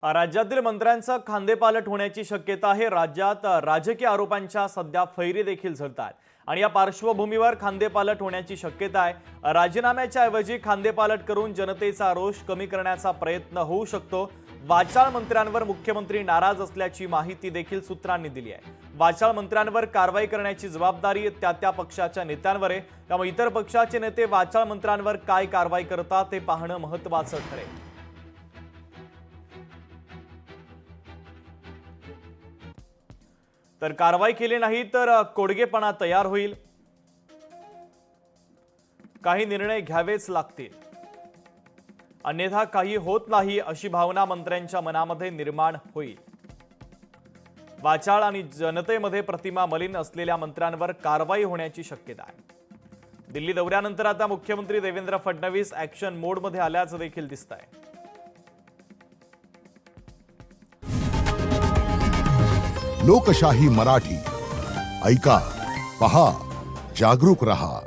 राज्यातील मंत्र्यांचा खांदेपालट होण्याची शक्यता आहे। राज्यात राजकीय आरोपांच्या सध्या फैरी देखील झडतात आणि या पार्श्वभूमीवर खांदेपालट होण्याची शक्यता आहे। राजीनाम्याच्या ऐवजी खांदेपालट करून जनतेचा रोष कमी करण्याचा प्रयत्न होऊ शकतो। वाचाळ मंत्र्यांवर मुख्यमंत्री नाराज असल्याची माहिती देखील सूत्रांनी दिली आहे। वाचाळ मंत्र्यांवर कारवाई करण्याची जबाबदारी त्या पक्षाच्या नेत्यांवर आहे, त्यामुळे इतर पक्षाचे नेते वाचाळ मंत्र्यांवर काय कारवाई करतात ते पाहणं महत्त्वाचं ठरेल। तर कारवाई केली नाही तर कोडगेपणा तयार होईल, काही निर्णय घ्यावेच लागतील, अन्यथा काही होत नाही अशी भावना मंत्र्यांच्या मनामध्ये निर्माण होईल। वाचाळ आणि जनतेमध्ये प्रतिमा मलिन असलेल्या मंत्र्यांवर कारवाई होण्याची शक्यता आहे। दिल्ली दौऱ्यानंतर आता मुख्यमंत्री देवेंद्र फडणवीस ऍक्शन मोडमध्ये आल्याचं देखील दिसतंय। लोकशाही मराठी ऐका, पहा, जागरूक रहा।